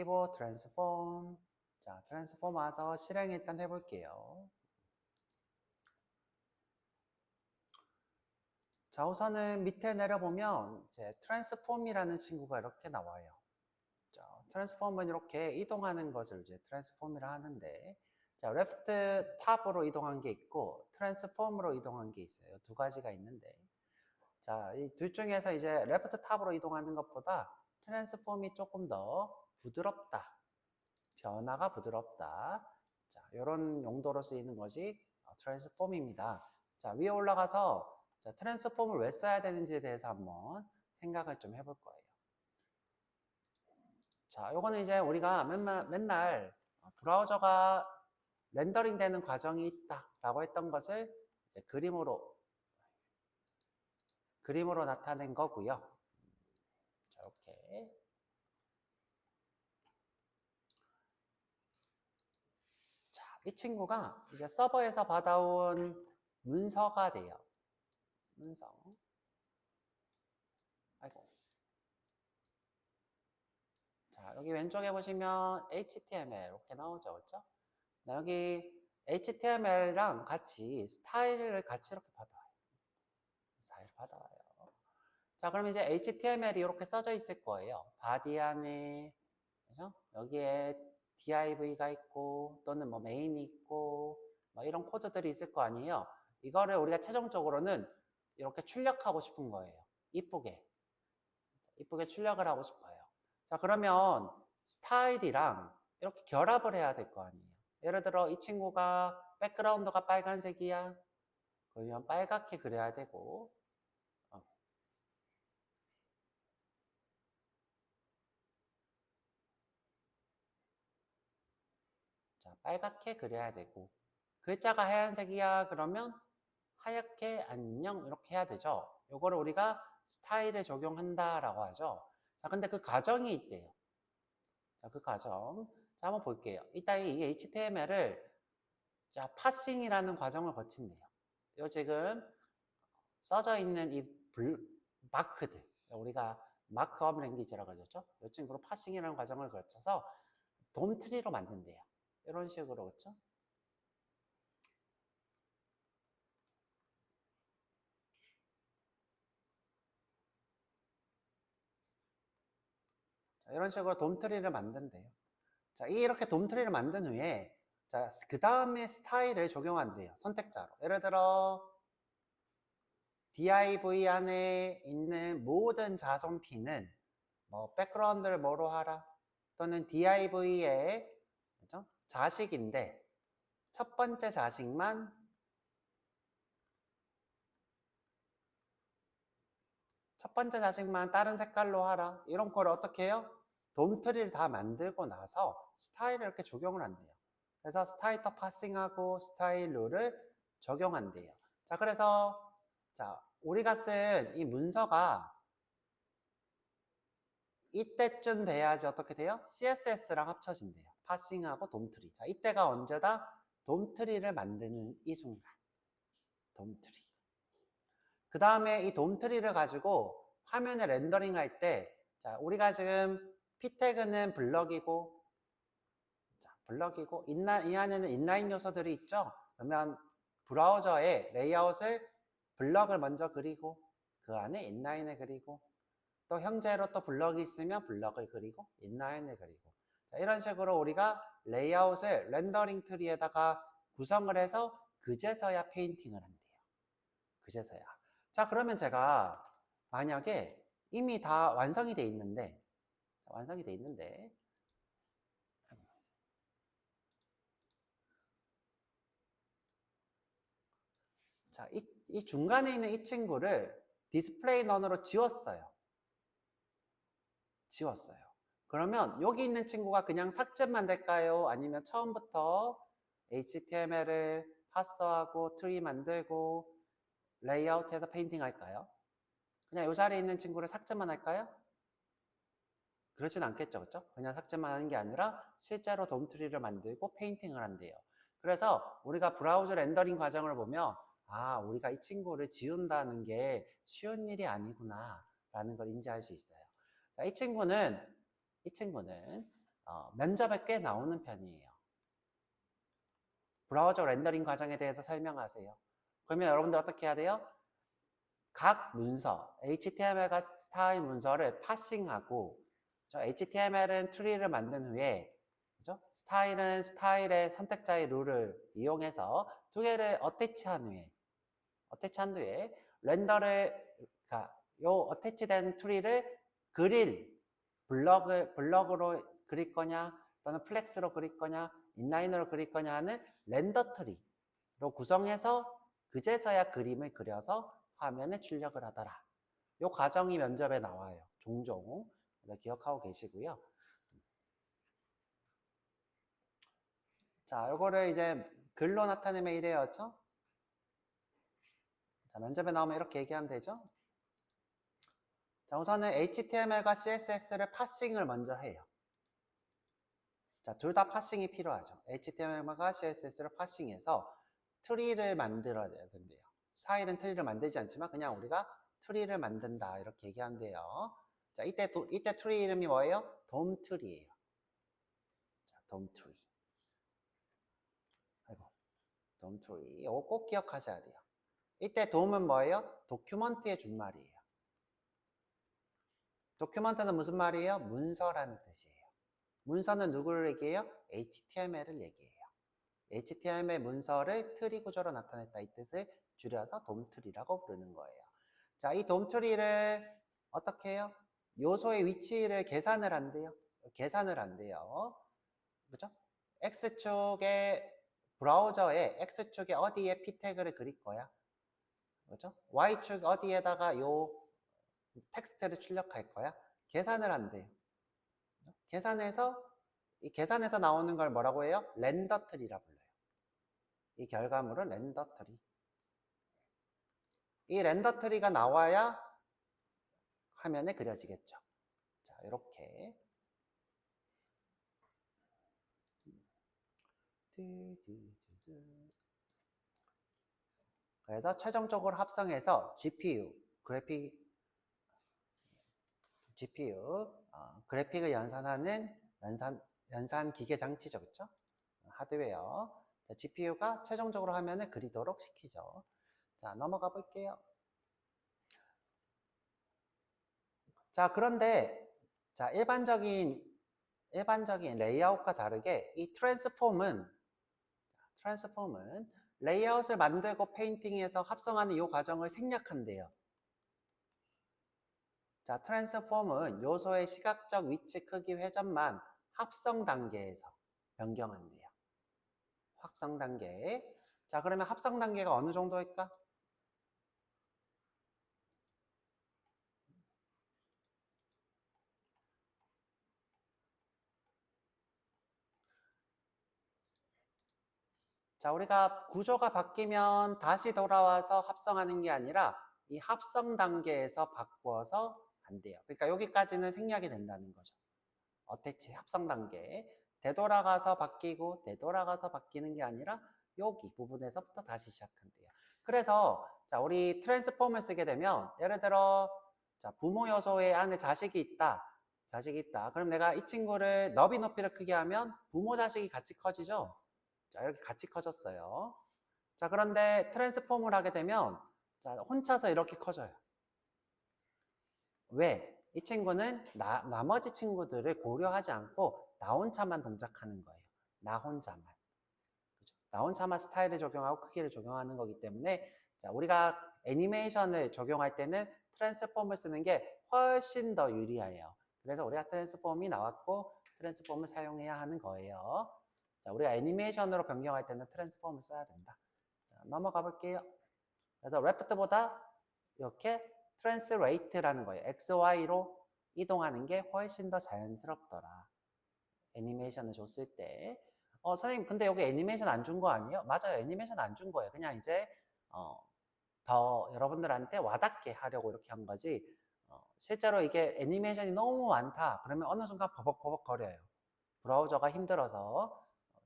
트랜스폼. 자, 트랜스폼 와서 실행 일단 해볼게요. 자, 우선은 밑에 내려보면 이제 트랜스폼이라는 친구가 이렇게 나와요. 자, 트랜스폼은 이렇게 이동하는 것을 이제 트랜스폼이라 하는데, 자, 레프트 탑으로 이동한 게 있고 트랜스폼으로 이동한 게 있어요. 두 가지가 있는데, 자, 이 둘 중에서 이제 레프트 탑으로 이동하는 것보다 트랜스폼이 조금 더 부드럽다. 변화가 부드럽다. 자, 이런 용도로 쓰이는 것이 트랜스폼입니다. 자, 위에 올라가서 자, 트랜스폼을 왜 써야 되는지에 대해서 한번 생각을 좀 해볼 거예요. 자, 요거는 이제 우리가 맨날 브라우저가 렌더링 되는 과정이 있다라고 했던 것을 이제 그림으로 나타낸 거고요. 자, 이렇게. 자, 이 친구가 이제 서버에서 받아온 문서가 돼요. 문서. 아이고. 자, 여기 왼쪽에 보시면 HTML 이렇게 나오죠, 그렇죠? 여기 HTML랑 같이 스타일을 같이 이렇게 받아와요. 스타일 받아와요. 자, 그럼 이제 HTML이 이렇게 써져 있을 거예요. 바디 안에, 그죠? 여기에 div가 있고, 또는 뭐 메인이 있고, 뭐 이런 코드들이 있을 거 아니에요. 이거를 우리가 최종적으로는 이렇게 출력하고 싶은 거예요. 이쁘게 출력을 하고 싶어요. 자, 그러면 스타일이랑 이렇게 결합을 해야 될 거 아니에요. 예를 들어 이 친구가 백그라운드가 빨간색이야. 그러면 빨갛게 그려야 되고, 자, 빨갛게 그려야 되고, 글자가 하얀색이야. 그러면 하얗게 안녕 이렇게 해야 되죠. 요거를 우리가 스타일에 적용한다라고 하죠. 자, 근데 그 과정이 있대요. 자, 그 과정. 자, 한번 볼게요. 이따 이 HTML을 자, 파싱이라는 과정을 거친대요. 요 지금 써져 있는 이 마크들, 우리가 마크업 랭귀지라고 하죠. 이 친구로 파싱이라는 과정을 거쳐서 돔트리로 만든대요. 이런 식으로, 그렇죠? 자, 이런 식으로 돔트리를 만든대요. 자, 이렇게 돔트리를 만든 후에 자, 그 다음에 스타일을 적용한대요. 선택자로. 예를 들어 div 안에 있는 모든 자손p는 뭐 백그라운드를 뭐로 하라, 또는 div의 그죠? 자식인데 첫 번째 자식만 다른 색깔로 하라. 이런 걸 어떻게 해요? 돔트리를 다 만들고 나서 스타일을 이렇게 적용을 한대요. 그래서 스타일터 파싱하고 스타일 룰을 적용한대요. 자, 그래서 자, 우리가 쓴 이 문서가 이때쯤 돼야지 어떻게 돼요? CSS랑 합쳐진대요. 파싱하고 돔트리. 자, 이때가 언제다? 돔트리를 만드는 이 순간. 돔트리. 그 다음에 이 돔트리를 가지고 화면에 렌더링 할 때, 자, 우리가 지금 p 태그는 블럭이고, 자, 블럭이고, 이 안에는 인라인 요소들이 있죠? 그러면 브라우저에 레이아웃을 블럭을 먼저 그리고, 그 안에 인라인을 그리고, 또 형제로 또 블럭이 있으면 블럭을 그리고, 인라인을 그리고. 자, 이런 식으로 우리가 레이아웃을 렌더링 트리에다가 구성을 해서 그제서야 페인팅을 한대요. 그제서야. 자, 그러면 제가 만약에 이미 다 완성이 돼 있는데, 자, 이 중간에 있는 이 친구를 디스플레이 넌으로 지웠어요. 그러면 여기 있는 친구가 그냥 삭제만 될까요? 아니면 처음부터 HTML을 파서하고 트리 만들고 레이아웃해서 페인팅 할까요? 그냥 이 자리에 있는 친구를 삭제만 할까요? 그렇진 않겠죠, 그렇죠? 그냥 삭제만 하는 게 아니라 실제로 돔트리를 만들고 페인팅을 한대요. 그래서 우리가 브라우저 렌더링 과정을 보면 아, 우리가 이 친구를 지운다는 게 쉬운 일이 아니구나 라는 걸 인지할 수 있어요. 자, 이 친구는 면접에 꽤 나오는 편이에요. 브라우저 렌더링 과정에 대해서 설명하세요. 그러면 여러분들 어떻게 해야 돼요? 각 문서, HTML과 스타일 문서를 파싱하고, HTML은 트리를 만든 후에, 그죠? 스타일은 스타일의 선택자의 룰을 이용해서 두 개를 어태치한 후에 렌더를, 그러니까 요 어태치된 트리를 블럭으로 그릴 거냐, 또는 플렉스로 그릴 거냐, 인라인으로 그릴 거냐 하는 렌더 트리로 구성해서 그제서야 그림을 그려서 화면에 출력을 하더라. 요 과정이 면접에 나와요. 종종. 기억하고 계시고요. 자, 요거를 이제 글로 나타내면 이래였죠? 자, 면접에 나오면 이렇게 얘기하면 되죠? 자, 우선은 HTML과 CSS를 파싱을 먼저 해요. 자, 둘 다 파싱이 필요하죠. HTML과 CSS를 파싱해서 트리를 만들어야 된대요. 스타일은 트리를 만들지 않지만 그냥 우리가 트리를 만든다 이렇게 얘기하면 돼요. 자, 이때 트리 이름이 뭐예요? 돔 트리예요. 자, 돔 트리. 아이고, 돔 트리. 이거 꼭 기억하셔야 돼요. 이때 돔은 뭐예요? 도큐먼트의 준말이에요. 도큐먼트는 무슨 말이에요? 문서라는 뜻이에요. 문서는 누구를 얘기해요? HTML을 얘기해요. HTML 문서를 트리 구조로 나타냈다 이 뜻을 줄여서 돔트리라고 부르는 거예요. 자, 이 돔트리를 어떻게 해요? 요소의 위치를 계산을 한대요. 그죠? X축의 브라우저에 X축에 어디에 p 태그를 그릴 거야. 그죠? Y축 어디에다가 요 텍스트를 출력할 거야. 계산을 한대요. 이 계산해서 나오는 걸 뭐라고 해요? 렌더 트리라 불러요. 이 결과물은 렌더 트리. 이 렌더 트리가 나와야 화면에 그려지겠죠. 자, 이렇게. 그래서 최종적으로 합성해서 그래픽을 연산하는 연산 기계 장치죠. 그렇죠? 하드웨어. 자, GPU가 최종적으로 화면을 그리도록 시키죠. 자, 넘어가 볼게요. 자, 그런데 자, 일반적인 레이아웃과 다르게 이 트랜스폼은 레이아웃을 만들고 페인팅해서 합성하는 이 과정을 생략한대요. 자, 트랜스폼은 요소의 시각적 위치, 크기, 회전만 합성 단계에서 변경한대요. 합성 단계. 자, 그러면 합성 단계가 어느 정도일까? 자, 우리가 구조가 바뀌면 다시 돌아와서 합성하는 게 아니라 이 합성 단계에서 바꿔서 한대요. 그러니까 여기까지는 생략이 된다는 거죠. 어태치 합성 단계. 되돌아가서 바뀌고 되돌아가서 바뀌는 게 아니라 여기 부분에서부터 다시 시작한대요. 그래서 자, 우리 트랜스폼을 쓰게 되면 예를 들어 자, 부모 요소의 안에 자식이 있다. 그럼 내가 이 친구를 너비 높이를 크게 하면 부모 자식이 같이 커지죠. 자, 이렇게 같이 커졌어요. 자, 그런데 트랜스폼을 하게 되면 자, 혼자서 이렇게 커져요. 왜? 이 친구는 나머지 친구들을 고려하지 않고 나 혼자만 동작하는 거예요. 나 혼자만. 그죠? 나 혼자만 스타일을 적용하고 크기를 적용하는 거기 때문에 자, 우리가 애니메이션을 적용할 때는 트랜스폼을 쓰는 게 훨씬 더 유리해요. 그래서 우리가 트랜스폼이 나왔고 트랜스폼을 사용해야 하는 거예요. 자, 우리가 애니메이션으로 변경할 때는 트랜스폼을 써야 된다. 자, 넘어가 볼게요. 그래서 레프트보다 이렇게 트랜스레이트라는 거예요. XY로 이동하는 게 훨씬 더 자연스럽더라. 애니메이션을 줬을 때. 선생님, 근데 여기 애니메이션 안 준 거 아니에요? 맞아요. 애니메이션 안 준 거예요. 그냥 이제, 더 여러분들한테 와닿게 하려고 이렇게 한 거지. 실제로 이게 애니메이션이 너무 많다. 그러면 어느 순간 버벅버벅 거려요. 브라우저가 힘들어서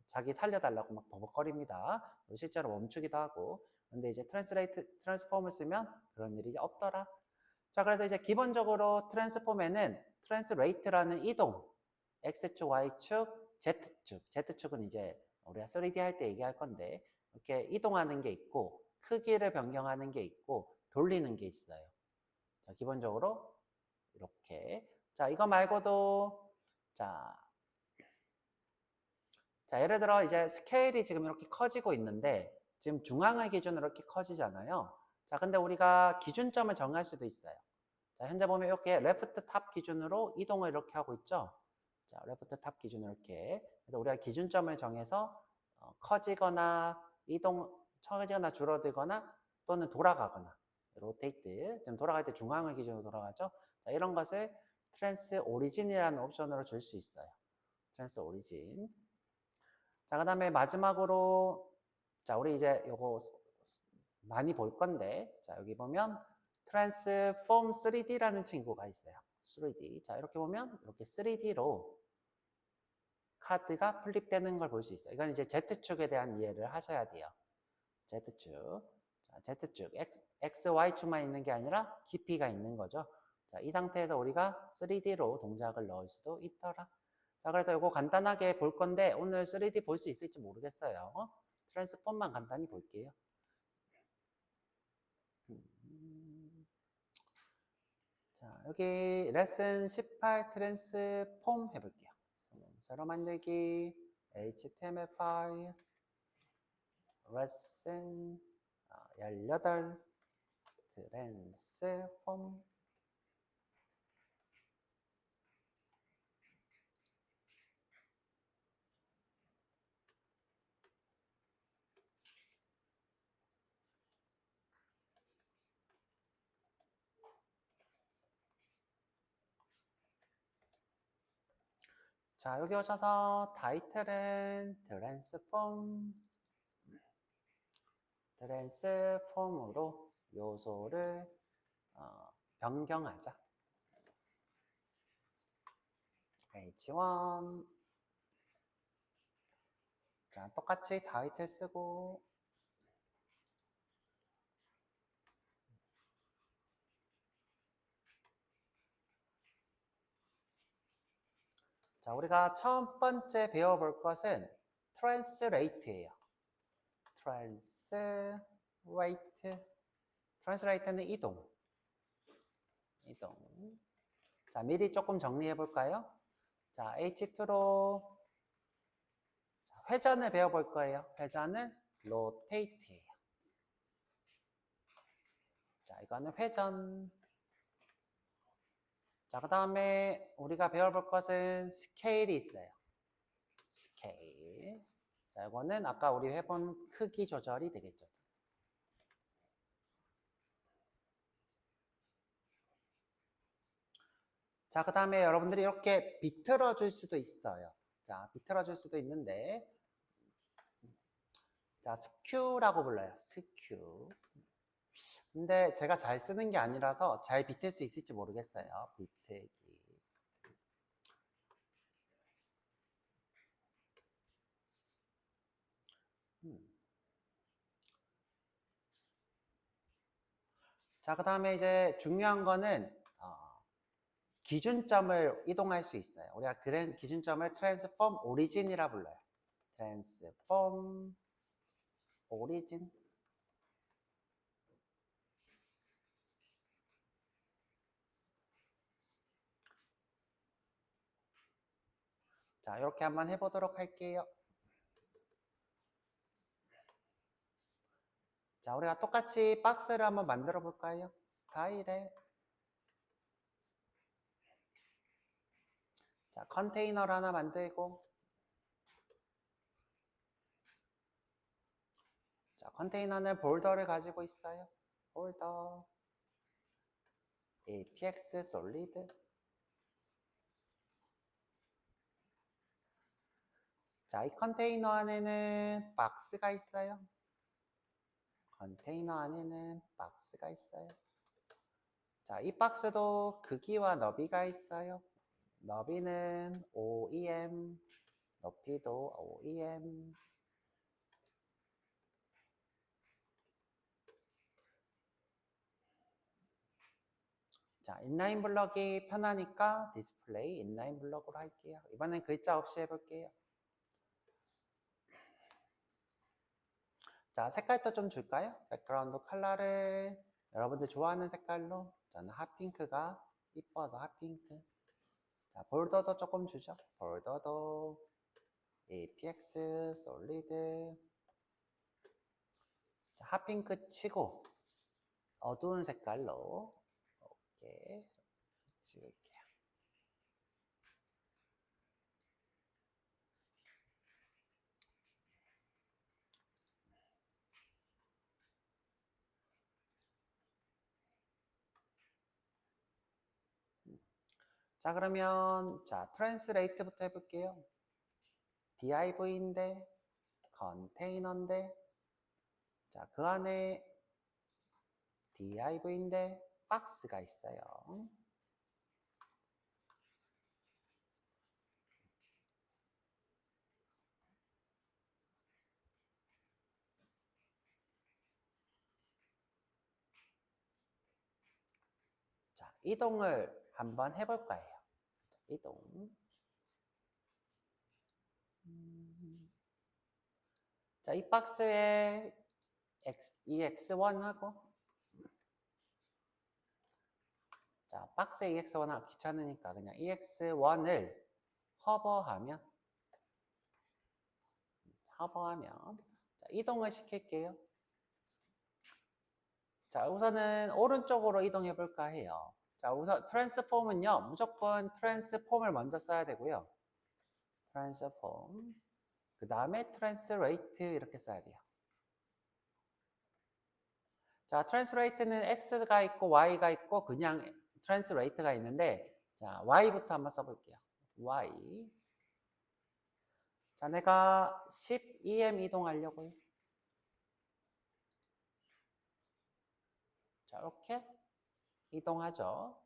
자기 살려달라고 막 버벅거립니다. 실제로 멈추기도 하고. 근데 이제 트랜스폼을 쓰면 그런 일이 없더라. 자, 그래서 이제 기본적으로 트랜스폼에는 트랜스레이트라는 이동, X축, Y축, Z축. Z축은 이제 우리가 3D 할 때 얘기할 건데 이렇게 이동하는 게 있고 크기를 변경하는 게 있고 돌리는 게 있어요. 자, 기본적으로 이렇게. 자, 이거 말고도 자, 예를 들어 이제 스케일이 지금 이렇게 커지고 있는데 지금 중앙을 기준으로 이렇게 커지잖아요. 자, 근데 우리가 기준점을 정할 수도 있어요. 자, 현재 보면 이렇게 레프트 탑 기준으로 이동을 이렇게 하고 있죠. 자, 레프트 탑 기준으로 이렇게. 그래서 우리가 기준점을 정해서 커지거나 커지거나 줄어들거나 또는 돌아가거나 로테이트, 좀 돌아갈 때 중앙을 기준으로 돌아가죠. 자, 이런 것을 트랜스 오리진이라는 옵션으로 줄 수 있어요. 트랜스 오리진. 자, 그 다음에 마지막으로 자, 우리 이제 요거 많이 볼 건데 자, 여기 보면 트랜스폼 3D라는 친구가 있어요. 3D. 자, 이렇게 보면 이렇게 3D로 카드가 플립되는 걸 볼 수 있어요. 이건 이제 Z축에 대한 이해를 하셔야 돼요. Z축. 자, Z축. X, Y축만 있는 게 아니라 깊이가 있는 거죠. 자, 이 상태에서 우리가 3D로 동작을 넣을 수도 있더라. 자, 그래서 이거 간단하게 볼 건데 오늘 3D 볼 수 있을지 모르겠어요. 트랜스폼만 간단히 볼게요. 자, 여기 레슨 18 트랜스폼 해볼게요. 새로 만들기 HTML 파일 레슨 18 트랜스폼. 자, 여기 오셔서 타이틀은 트랜스폼으로 요소를 변경하자. H1. 자, 똑같이 타이틀 쓰고 자, 우리가 첫 번째 배워볼 것은 트랜스레이트예요. 트랜스레이트는 이동. 자, 미리 조금 정리해 볼까요? 자, H2로 회전을 배워볼 거예요. 회전은 rotate예요. 자, 이거는 회전. 자, 그 다음에 우리가 배워볼 것은 스케일이 있어요. 스케일. 자, 이거는 아까 우리 해본 크기 조절이 되겠죠. 자, 그 다음에 여러분들이 이렇게 비틀어 줄 수도 있어요. 자, 비틀어 줄 수도 있는데 자, 스큐라고 불러요. 스큐. 근데 제가 잘 쓰는 게 아니라서 잘 비틀 수 있을지 모르겠어요. 비틀기. 자, 그 다음에 이제 중요한 거는 기준점을 이동할 수 있어요. 우리가 기준점을 트랜스폼 오리진이라 불러요. 트랜스폼 오리진. 자, 이렇게 한번 해보도록 할게요. 자, 우리가 똑같이 박스를 한번 만들어 볼까요? 스타일에 자, 컨테이너를 하나 만들고 자, 컨테이너는 폴더를 가지고 있어요. 폴더 APX 솔리드. 자, 이 컨테이너 안에는 박스가 있어요. 컨테이너 안에는 박스가 있어요. 자, 이 박스도 크기와 너비가 있어요. 너비는 OEM, 높이도 OEM. 자, 인라인 블럭이 편하니까 디스플레이 인라인 블럭으로 할게요. 이번엔 글자 없이 해볼게요. 자, 색깔도 좀 줄까요? 백그라운드 컬러를 여러분들 좋아하는 색깔로. 저는 핫핑크가 이뻐서 핫핑크. 자, 볼더도 조금 주죠. 볼더도 APX 솔리드. 자, 핫핑크 치고 어두운 색깔로 이렇게 찍을게요. 자, 그러면 자, 트랜스레이트부터 해볼게요. div인데 컨테이너인데 자, 그 안에 div인데 박스가 있어요. 자, 이동을 한번 해볼 거예요. 이동. 자, 이 박스에 이 x1하고 자, 박스에 EX1 하기 귀찮으니까 그냥 EX1을 허버하면 자, 이동을 시킬게요. 자, 우선은 오른쪽으로 이동해 볼까 해요. 자, 우선 트랜스폼은요, 무조건 트랜스폼을 먼저 써야 되고요. 트랜스폼. 그 다음에 트랜스레이트 이렇게 써야 돼요. 자, 트랜스레이트는 X가 있고 Y가 있고 그냥 트랜스레이트가 있는데 자, Y부터 한번 써볼게요. Y. 자, 내가 12M 이동하려고요. 자, 이렇게 이동하죠.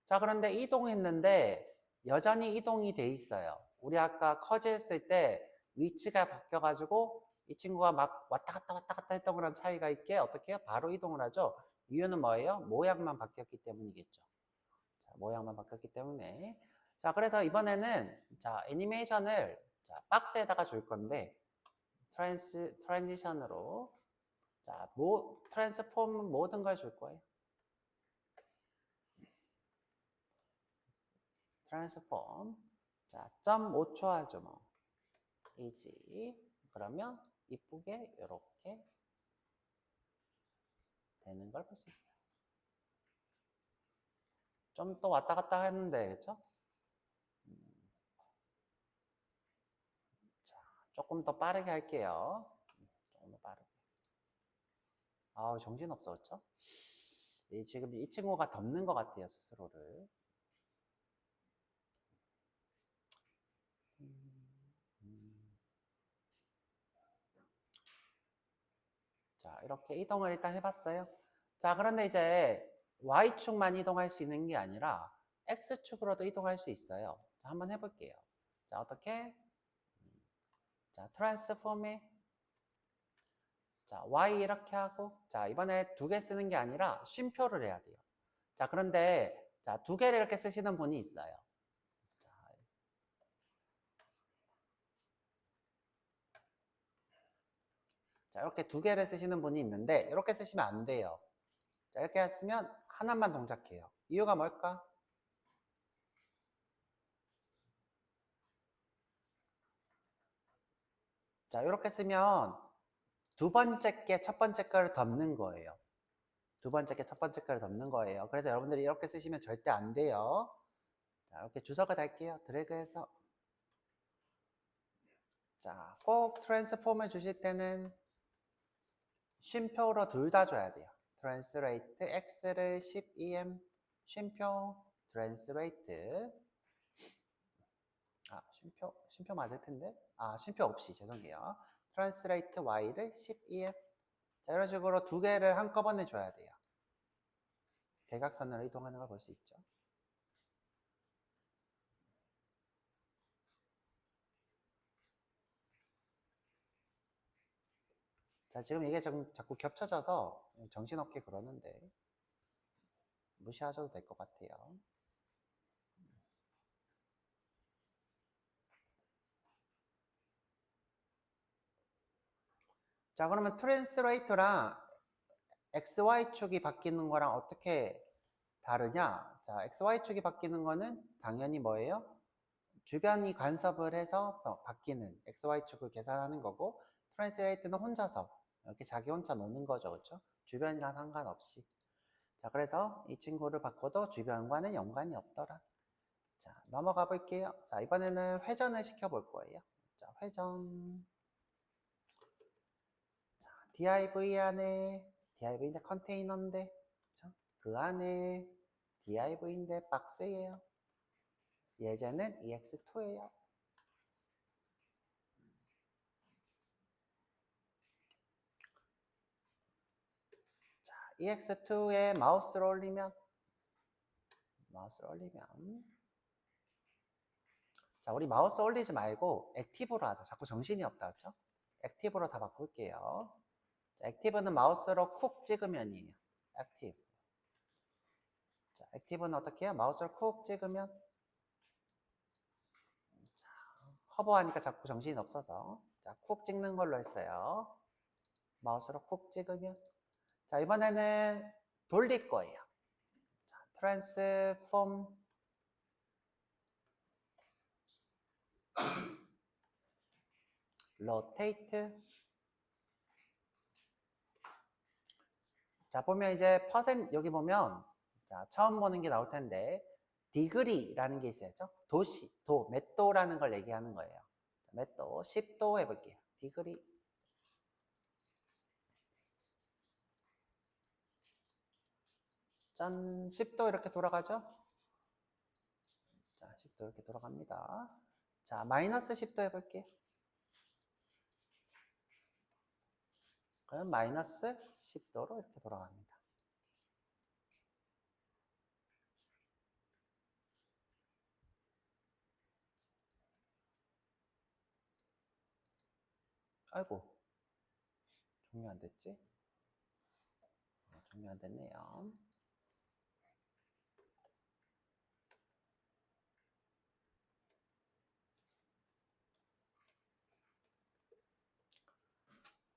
자, 그런데 이동했는데 여전히 이동이 돼 있어요. 우리 아까 커즈 했을 때 위치가 바뀌어가지고 이 친구가 막 왔다 갔다 했던 거랑 차이가 있게 어떻게 해요? 바로 이동을 하죠. 이유는 뭐예요? 모양만 바뀌었기 때문이겠죠. 자, 모양만 바뀌었기 때문에. 자, 그래서 이번에는 자, 애니메이션을 자, 박스에다가 줄 건데 트랜지션으로 자, 트랜스폼 모든 걸 줄 거예요. 트랜스폼. 자, 0.5초 하죠, 뭐. 이지. 그러면 이쁘게 이렇게 되는 걸 볼 수 있어요. 좀 또 왔다 갔다 했는데, 그쵸? 자, 조금 더 빠르게 할게요. 조금 더 빠르게. 아우, 정신없어, 그쵸? 지금 이 친구가 덮는 것 같아요, 스스로를. 자, 이렇게 이동을 일단 해봤어요. 자, 그런데 이제 Y축만 이동할 수 있는 게 아니라 X축으로도 이동할 수 있어요. 자, 한번 해볼게요. 자, 어떻게? 자, 트랜스폼에 자, Y 이렇게 하고 자, 이번에 두 개 쓰는 게 아니라 쉼표를 해야 돼요. 자, 그런데 자, 두 개를 이렇게 쓰시는 분이 있어요. 자, 이렇게 두 개를 쓰시는 분이 있는데 이렇게 쓰시면 안 돼요. 자, 이렇게 쓰면 하나만 동작해요. 이유가 뭘까? 자, 이렇게 쓰면 두 번째 게 첫 번째 거를 덮는 거예요. 두 번째 게 첫 번째 거를 덮는 거예요. 그래서 여러분들이 이렇게 쓰시면 절대 안 돼요. 자, 이렇게 주석을 달게요. 드래그해서. 자, 꼭 트랜스폼을 주실 때는 쉼표로 둘 다 줘야 돼요. 트랜스레이트 X를 12M 쉼표 트랜스레이트 쉼표 맞을 텐데 쉼표 없이 죄송해요. 트랜스레이트 Y를 12M 자, 이런 식으로 두 개를 한꺼번에 줘야 돼요. 대각선으로 이동하는 걸 볼 수 있죠. 자, 지금 이게 자꾸 겹쳐져서 정신없게 그러는데 무시하셔도 될 것 같아요. 자, 그러면 트랜스레이터랑 XY축이 바뀌는 거랑 어떻게 다르냐? 자, XY축이 바뀌는 거는 당연히 뭐예요? 주변이 간섭을 해서 바뀌는 XY축을 계산하는 거고, 트랜스레이트는 혼자서 이렇게 자기 혼자 노는 거죠. 그렇죠? 주변이랑 상관없이. 자, 그래서 이 친구를 바꿔도 주변과는 연관이 없더라. 자, 넘어가 볼게요. 자, 이번에는 회전을 시켜볼 거예요. 자, 회전. 자, div 안에, div인데 컨테이너인데, 그쵸? 그 안에 div인데 박스예요. 예제는 ex2예요. 자, ex2에 마우스를 올리면, 자, 우리 마우스 올리지 말고 액티브로 하자. 자꾸 정신이 없다, 그쵸? 액티브로 다 바꿀게요. 자, 액티브는 마우스로 쿡 찍으면이에요. 액티브. 자, 액티브는 어떻게 해요? 마우스를 쿡 찍으면. 자, 허브하니까 자꾸 정신이 없어서. 자, 쿡 찍는 걸로 했어요. 마우스로 쿡 찍으면. 자, 이번에는 돌릴 거예요. 자, 트랜스폼. 로테이트. 자, 보면 이제 여기 보면 자, 처음 보는 게 나올 텐데 디그리라는 게 있어야죠. 몇 도라는 걸 얘기하는 거예요. 몇 도? 10도 해볼게요. 디그리. 짠, 10도 이렇게 돌아가죠? 자, 10도 이렇게 돌아갑니다. 자, 마이너스 10도 해볼게요. 그럼 마이너스 10도로 이렇게 돌아갑니다. 아이고, 종료 안 됐지? 종료 안 됐네요.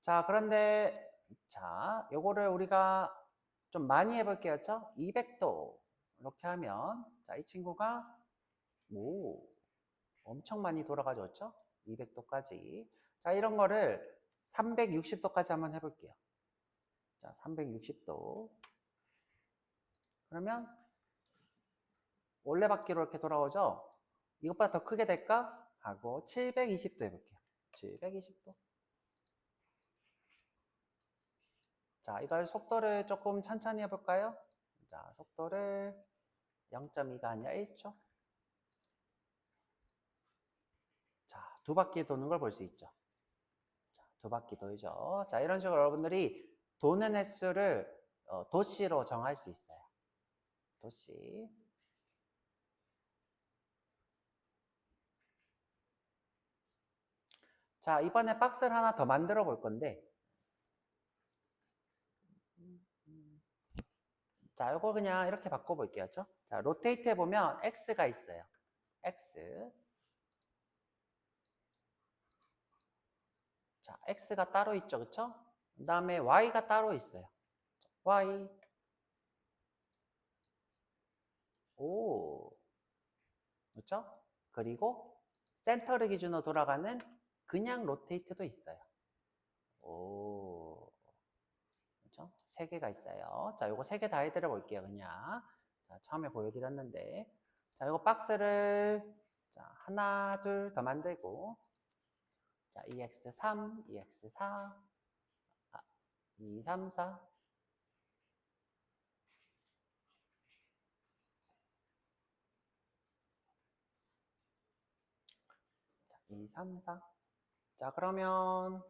자, 그런데 자, 요거를 우리가 좀 많이 해볼게요. 200도 이렇게 하면 자, 이 친구가 엄청 많이 돌아가죠. 200도까지. 자, 이런 거를 360도까지 한번 해볼게요. 자, 360도. 그러면 원래받기로 이렇게 돌아오죠? 이것보다 더 크게 될까? 하고 720도 해볼게요. 720도. 자, 이걸 속도를 조금 천천히 해볼까요? 자, 속도를 0.2가 아니라 1초. 자, 2바퀴 도는 걸 볼 수 있죠. 자, 2바퀴 돌죠. 자, 이런 식으로 여러분들이 도는 횟수를 도씨로 정할 수 있어요. 도씨. 자, 이번에 박스를 하나 더 만들어 볼 건데 자, 이거 그냥 이렇게 바꿔볼게요. 자, 로테이트 해보면 X가 있어요. X. 자, X가 따로 있죠. 그쵸? 그 다음에 Y가 따로 있어요. Y. 그렇죠? 그리고 센터를 기준으로 돌아가는 그냥 로테이트도 있어요. 그렇죠? 3개가 있어요. 자, 요거 3개 다 해드려 볼게요. 그냥. 자, 처음에 보여드렸는데. 자, 요거 박스를 자, 하나, 둘 더 만들고. 자, EX3, EX4, 2, 3, 4. 2, 3, 4. 자, 그러면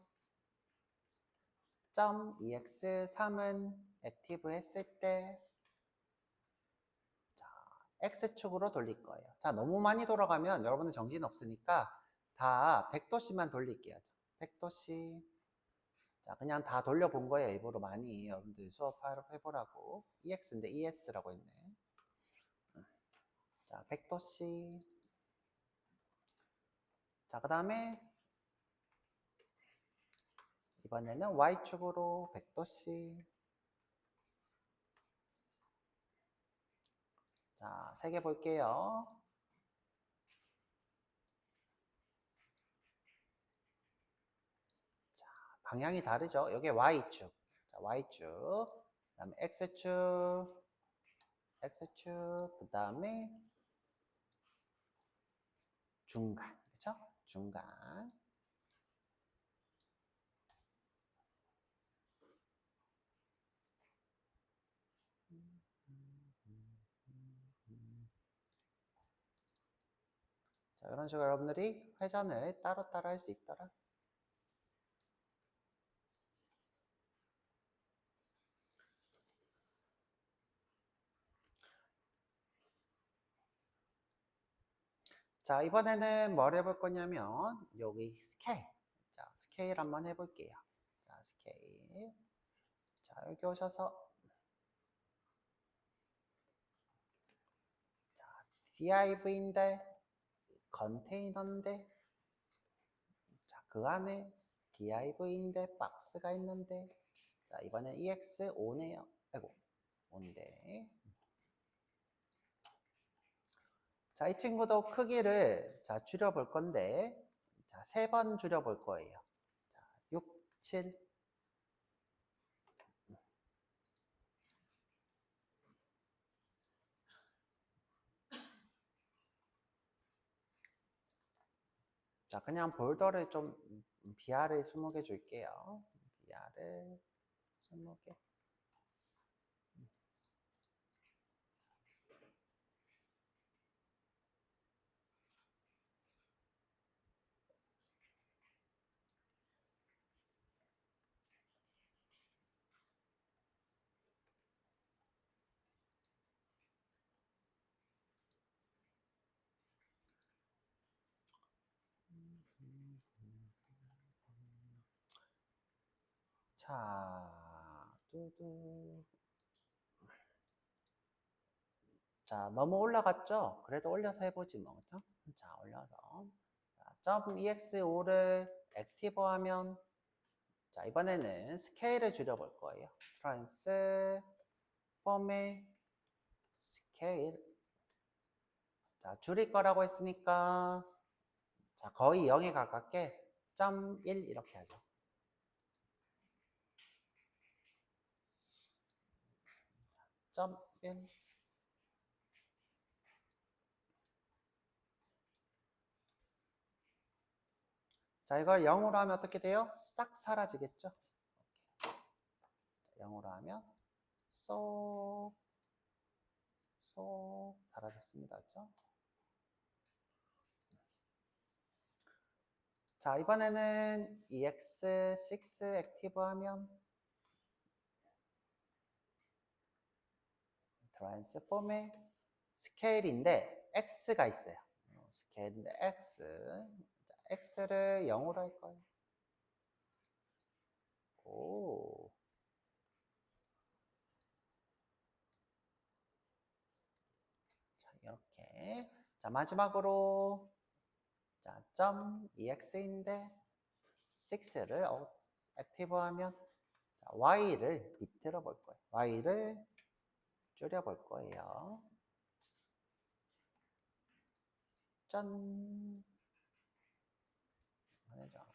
점 EX3은 액티브 했을 때 자, X축으로 돌릴 거예요. 자, 너무 많이 돌아가면 여러분들 정신 없으니까 다 100도씩만 돌릴게요. 100도씩. 자, 그냥 다 돌려본 거예요. 일부러 많이 여러분들 수업 해보라고. EX인데 ES라고 했네. 자, 100도씨. 자, 그 다음에 이번에는 Y축으로 100도씨. 자, 3개 볼게요. 자, 방향이 다르죠? 여기 Y축. 자, Y축. 그 다음에 X축. X축. 그 다음에 중간. 그쵸? 중간. 자, 이런 식으로 여러분들이 회전을 따로따로 할 수 있더라. 자, 이번에는 뭘 해볼 거냐면, 여기 스케일. 자, 스케일 한번 해볼게요. 자, 스케일. 자, 여기 오셔서, 자, div인데, 컨테이너인데, 자, 그 안에 div인데, 박스가 있는데, 자, 이번엔 ex5네요. 아이고, 5인데. 자, 이 친구도 크기를, 자, 줄여볼 건데, 자, 3번 줄여볼 거예요. 자, 6, 7. 자, 그냥 볼더를 좀 BR을 20개 줄게요. BR을 20개. 자, 뚜두. 자, 너무 올라갔죠? 그래도 올려서 해보지 뭐, 그죠? 자, 올려서. 자, .ex5를 액티브하면, 자, 이번에는 스케일을 줄여볼 거예요. 트랜스폼의 스케일. 자, 줄일 거라고 했으니까, 자, 거의 0에 가깝게 0.1 이렇게 하죠. 0.1. 자, 이걸 0으로 하면 어떻게 돼요? 싹 사라지겠죠? 0으로 하면 쏙 사라졌습니다. 그렇죠? 자, 이번에는 EX6 액티브 하면 트랜스폼의 스케일인데 X가 있어요. 스케일인데 X. 자, X를 0으로 할 거예요. 오. 자, 이렇게. 자, 마지막으로 자, .ex인데 6를 액티브하면 y를 밑으로 볼 거예요. y를 줄여볼 거예요. 짠. 하나죠.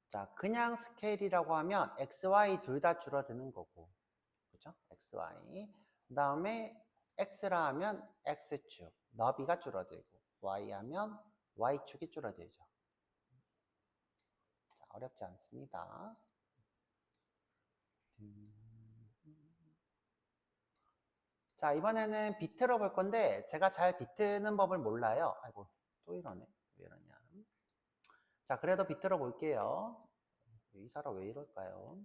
자, 그냥 스케일이라고 하면 x, y 둘 다 줄어드는 거고, 그죠? x, y. 그 다음에 x라 하면 x축, 너비가 줄어들고, y 하면 y축이 줄어들죠. 자, 어렵지 않습니다. 자, 이번에는 비트로 볼 건데 제가 잘 비트는 법을 몰라요. 아이고, 또 이러네. 왜 이러냐. 자, 그래도 비트로 볼게요. 이 사람 왜 이럴까요?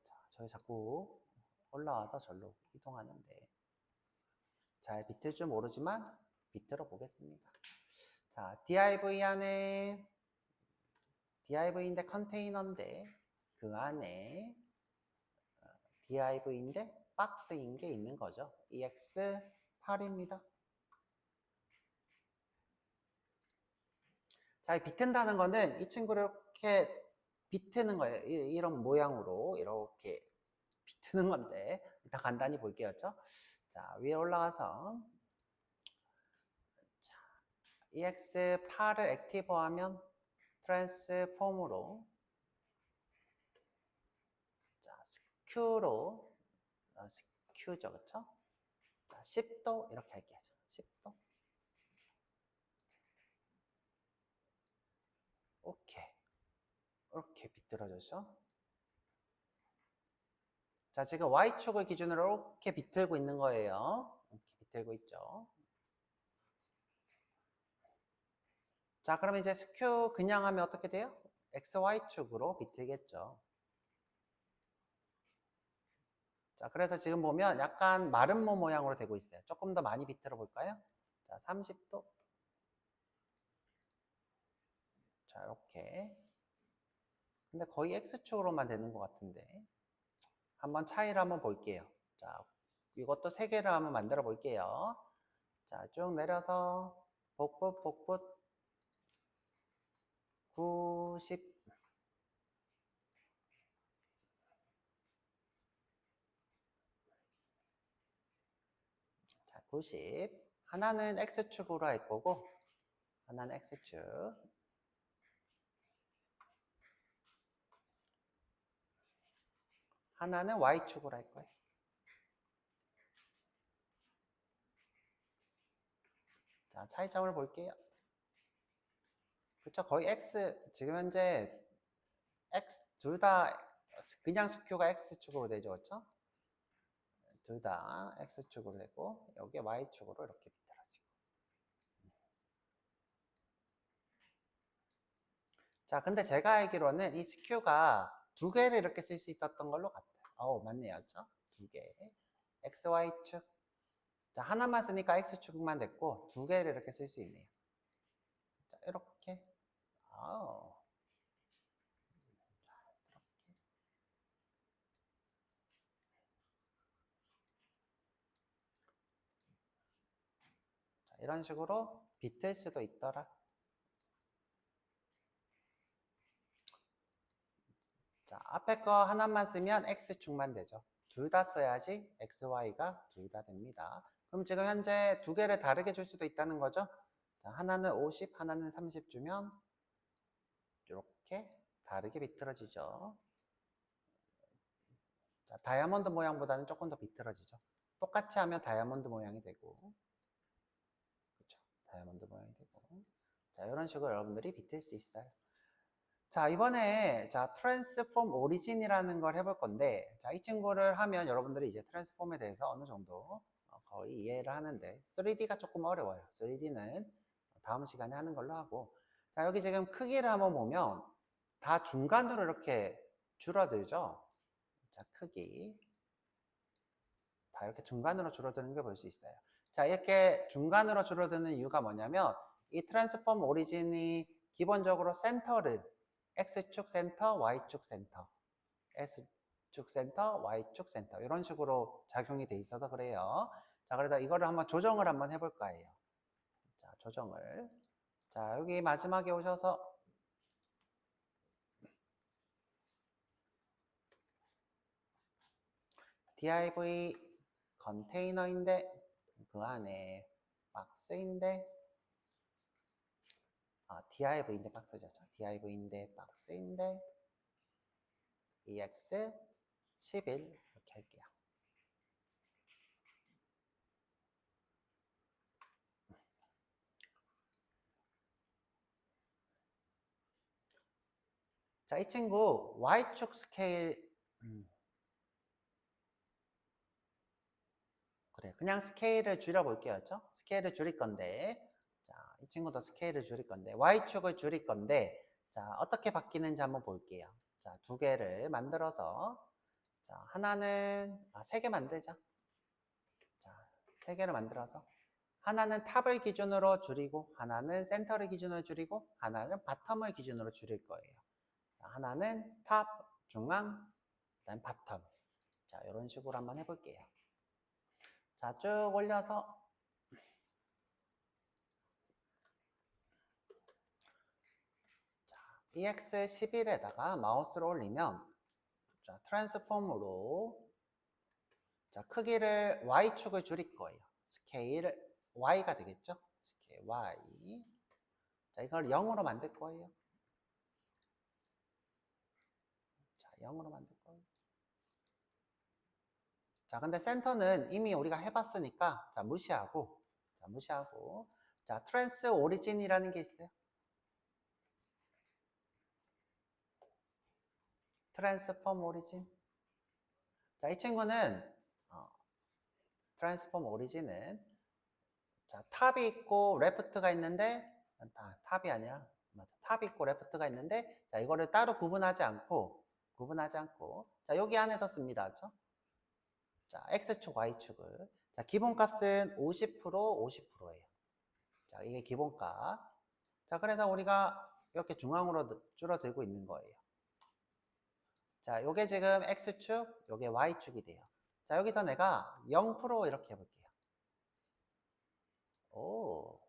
자, 저희 자꾸 올라와서 절로 이동하는데 잘 비틀 줄 모르지만 비트로 보겠습니다. 자, div 안에 div인데 컨테이너인데 그 안에 div인데 박스인 게 있는 거죠. ex8입니다. 자, 이 비튼다는 거는 이 친구를 이렇게 비트는 거예요. 이런 모양으로 이렇게 비트는 건데 일단 간단히 볼게요. 자, 위에 올라가서 자, ex8을 액티브하면 트랜스폼으로 자, 스큐로 스큐죠, 그쵸? 자, 10도 이렇게 할게요. 10도. 오케이. 이렇게 비틀어져서. 자, 지금 Y축을 기준으로 이렇게 비틀고 있는 거예요. 이렇게 비틀고 있죠. 자, 그러면 이제 스큐 그냥 하면 어떻게 돼요? XY축으로 비틀겠죠. 자, 그래서 지금 보면 약간 마름모 모양으로 되고 있어요. 조금 더 많이 비틀어 볼까요? 자, 30도. 자, 이렇게. 근데 거의 X축으로만 되는 것 같은데. 한번 차이를 한번 볼게요. 자, 이것도 3개를 한번 만들어 볼게요. 자, 쭉 내려서 복붙 90 자, 90 하나는 X축으로 할 거고 하나는 X축 하나는 Y축으로 할 거예요. 자, 차이점을 볼게요. 그쵸? 거의 X, 지금 현재 X, 둘 다 그냥 스큐가 X축으로 되죠, 그쵸? 둘 다 X축으로 되고, 여기 Y축으로 이렇게 비틀어지고. 자, 근데 제가 알기로는 이 스큐가 2개를 이렇게 쓸 수 있었던 걸로 같아요. 맞네요, 그쵸? 2개. XY축. 자, 하나만 쓰니까 X축만 됐고, 2개를 이렇게 쓸 수 있네요. 자, 이렇게. 아우. 이런 식으로 비틀 수도 있더라. 자, 앞에 거 하나만 쓰면 X축만 되죠. 둘 다 써야지 XY가 둘 다 됩니다. 그럼 지금 현재 2개를 다르게 줄 수도 있다는 거죠. 자, 하나는 50, 하나는 30 주면 이렇게 다르게 비틀어지죠. 자, 다이아몬드 모양보다는 조금 더 비틀어지죠. 똑같이 하면 다이아몬드 모양이 되고, 그렇죠? 다이아몬드 모양이 되고. 자, 이런 식으로 여러분들이 비틀 수 있어요. 자, 이번에 트랜스폼 오리진이라는 걸 해볼 건데, 자, 이 친구를 하면 여러분들이 이제 트랜스폼에 대해서 어느 정도 거의 이해를 하는데, 3D가 조금 어려워요. 3D는 다음 시간에 하는 걸로 하고, 자, 여기 지금 크기를 한번 보면 다 중간으로 이렇게 줄어들죠. 자, 크기 다 이렇게 중간으로 줄어드는 걸 볼 수 있어요. 자, 이렇게 중간으로 줄어드는 이유가 뭐냐면 이 트랜스폼 오리진이 기본적으로 센터를 X축 센터, Y축 센터, X축 센터, Y축 센터 이런 식으로 작용이 돼 있어서 그래요. 자, 그래서 이거를 한번 조정을 한번 해볼 거예요. 자, 조정을. 자, 여기 마지막에 오셔서 div 컨테이너인데 그 안에 박스인데 div인데 박스죠. div인데 박스인데 ex 11 이렇게 할게요. 자, 이 친구 y축 스케일 그래, 그냥 스케일을 줄여볼게요. 그렇죠? 스케일을 줄일 건데 자, 이 친구도 스케일을 줄일 건데 y축을 줄일 건데 자, 어떻게 바뀌는지 한번 볼게요. 자, 2개를 만들어서 자, 하나는 3개 만들자. 자, 3개를 만들어서 하나는 탑을 기준으로 줄이고 하나는 센터를 기준으로 줄이고 하나는 바텀을 기준으로 줄일 거예요. 자, 하나는 탑, 중앙, 그다음 바텀. 자, 이런 식으로 한번 해볼게요. 자, 쭉 올려서 EX11에다가 마우스를 올리면 자, 트랜스폼으로 자, 크기를 Y축을 줄일 거예요. 스케일 Y가 되겠죠? 스케일 Y. 자, 이걸 0으로 만들 거예요. 자, 0으로 만들 거예요. 자, 근데 센터는 이미 우리가 해봤으니까 자, 무시하고 자, 트랜스 오리진이라는 게 있어요. 트랜스폼 오리진. 자, 이 친구는 트랜스폼 오리진은 자, 탑이 있고 레프트가 있는데 탑이 아니라 맞아. 탑이 있고 레프트가 있는데 자, 이거를 따로 구분하지 않고 자, 여기 안에서 씁니다. 그렇죠? 자, X축, Y축을 자, 기본값은 50%, 50%예요. 자, 이게 기본값. 자, 그래서 우리가 이렇게 중앙으로 줄어들고 있는 거예요. 자, 요게 지금 X축, 요게 Y축이 돼요. 자, 여기서 내가 0% 이렇게 해볼게요. 오.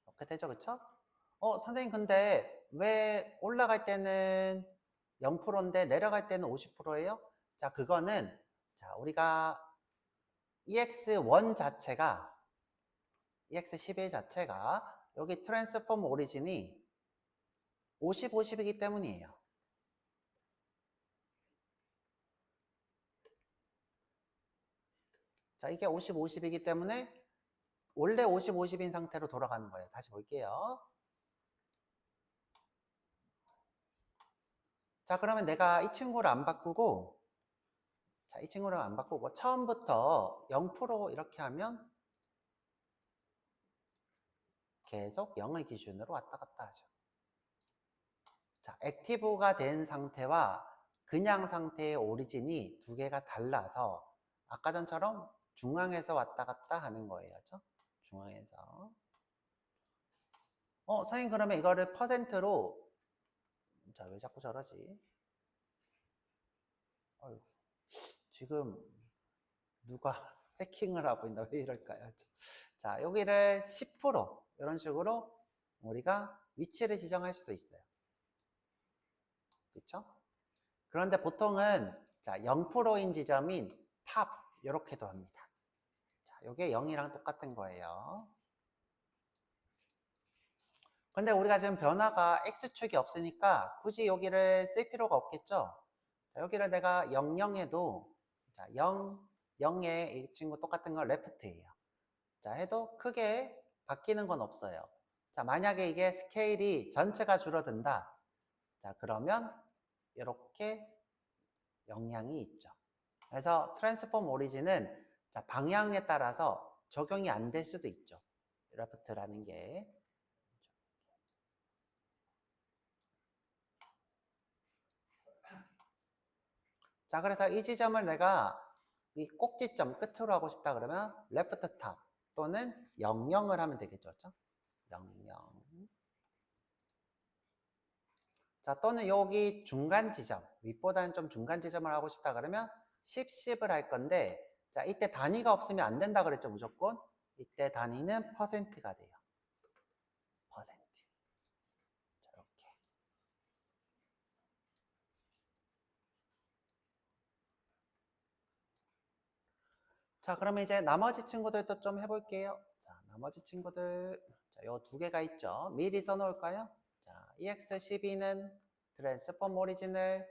이렇게 되죠, 그쵸? 선생님, 근데 왜 올라갈 때는 0%인데 내려갈 때는 50%예요? 자, 그거는, 자, 우리가 EX1 자체가, EX11 자체가 여기 트랜스폼 오리진이 50, 50이기 때문이에요. 자, 이게 50, 50이기 때문에 원래 50, 50인 상태로 돌아가는 거예요. 다시 볼게요. 자, 그러면 내가 이 친구를 안 바꾸고, 자, 이 친구를 안 바꾸고, 처음부터 0% 이렇게 하면 계속 0을 기준으로 왔다 갔다 하죠. 자, 액티브가 된 상태와 그냥 상태의 오리진이 두 개가 달라서 아까 전처럼 중앙에서 왔다 갔다 하는 거예요. 그렇죠? 중앙에서. 선생님 그러면 이거를 퍼센트로 자, 왜 자꾸 저러지? 어휴, 지금 누가 해킹을 하고 있나? 왜 이럴까요? 자, 여기를 10% 이런 식으로 우리가 위치를 지정할 수도 있어요. 그렇죠? 그런데 보통은 자, 0%인 지점인 탑 이렇게도 합니다. 자, 이게 0이랑 똑같은 거예요. 근데 우리가 지금 변화가 X축이 없으니까 굳이 여기를 쓸 필요가 없겠죠? 자, 여기를 내가 00해도 자, 0, 0에 이 친구 똑같은 건 레프트예요. 자, 해도 크게 바뀌는 건 없어요. 자, 만약에 이게 스케일이 전체가 줄어든다. 자, 그러면 이렇게 영향이 있죠. 그래서 트랜스폼 오리진은 자, 방향에 따라서 적용이 안 될 수도 있죠. 레프트라는 게. 자, 그래서 이 지점을 내가 이 꼭지점 끝으로 하고 싶다 그러면 레프트 탑 또는 00을 하면 되겠죠. 00. 자, 또는 여기 중간 지점, 윗보다는 좀 중간 지점을 하고 싶다 그러면 10, 10을 할 건데 자, 이때 단위가 없으면 안 된다 그랬죠, 무조건. 이때 단위는 퍼센트가 돼요. 퍼센트. 자, 이렇게. 자, 그러면 이제 나머지 친구들도 좀 해볼게요. 자, 나머지 친구들. 자, 요 두 개가 있죠. 미리 써놓을까요? 자, EX12는 트랜스폼 오리진을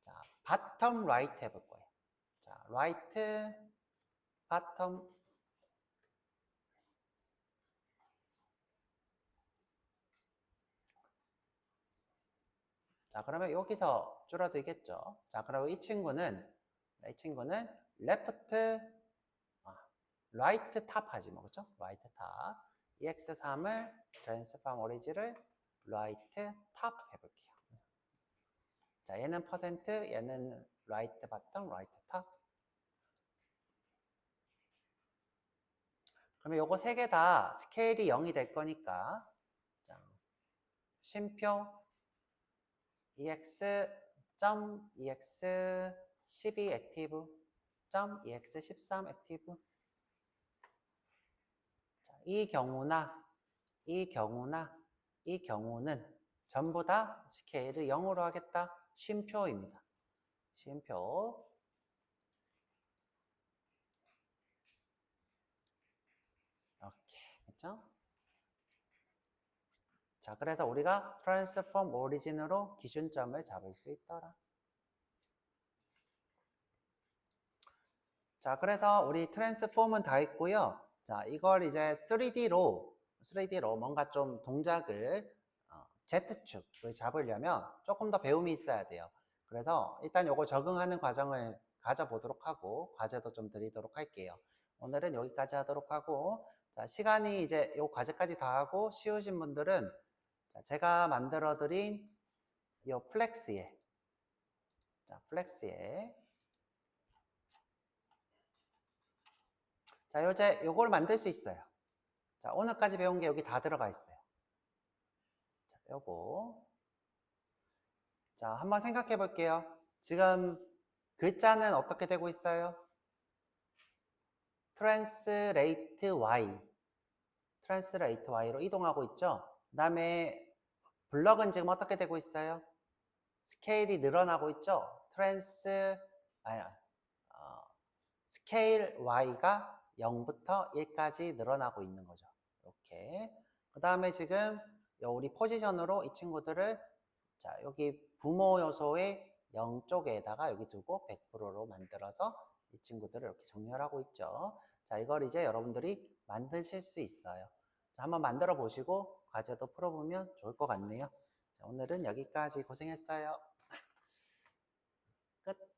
자, 바텀 라이트 해볼 거예요. 자, 라이트, 바텀. 자, 그러면 여기서 줄어들겠죠. 자, 그리고 이 친구는 레프트, 라이트 탑 하지 뭐, 그죠? 라이트 탑. EX3을 트랜스폼 오리진을 라이트 탑 해볼게요. 자, 얘는 퍼센트, 얘는 right bottom, right top. 그러면 요거 세 개 다 스케일이 0이 될 거니까 자, 쉼표 ex.ex12 액티브 .ex13 액티브. 이 경우는 전부 다 스케일을 0으로 하겠다. 쉼표입니다. 쉼표. 이렇게 그렇죠? 자, 그래서 우리가 transform origin으로 기준점을 잡을 수 있더라. 자, 그래서 우리 transform은 다 했고요. 자, 이걸 이제 3D로 뭔가 좀 동작을 Z축을 잡으려면 조금 더 배움이 있어야 돼요. 그래서 일단 요거 적응하는 과정을 가져보도록 하고 과제도 좀 드리도록 할게요. 오늘은 여기까지 하도록 하고 자, 시간이 이제 요 과제까지 다 하고 쉬우신 분들은 자, 제가 만들어 드린 요 플렉스에 자, 요걸 만들 수 있어요. 자, 오늘까지 배운 게 여기 다 들어가 있어요. 자, 요거. 자, 한번 생각해 볼게요. 지금 글자는 어떻게 되고 있어요? translate Y로 이동하고 있죠? 그 다음에 블럭은 지금 어떻게 되고 있어요? 스케일이 늘어나고 있죠? 스케일 Y가 0부터 1까지 늘어나고 있는 거죠. 이렇게. 그 다음에 지금 우리 포지션으로 이 친구들을 자, 여기 부모 요소의 0 쪽에다가 여기 두고 100%로 만들어서 이 친구들을 이렇게 정렬하고 있죠. 자, 이걸 이제 여러분들이 만드실 수 있어요. 자, 한번 만들어 보시고 과제도 풀어보면 좋을 것 같네요. 자, 오늘은 여기까지 고생했어요. 끝.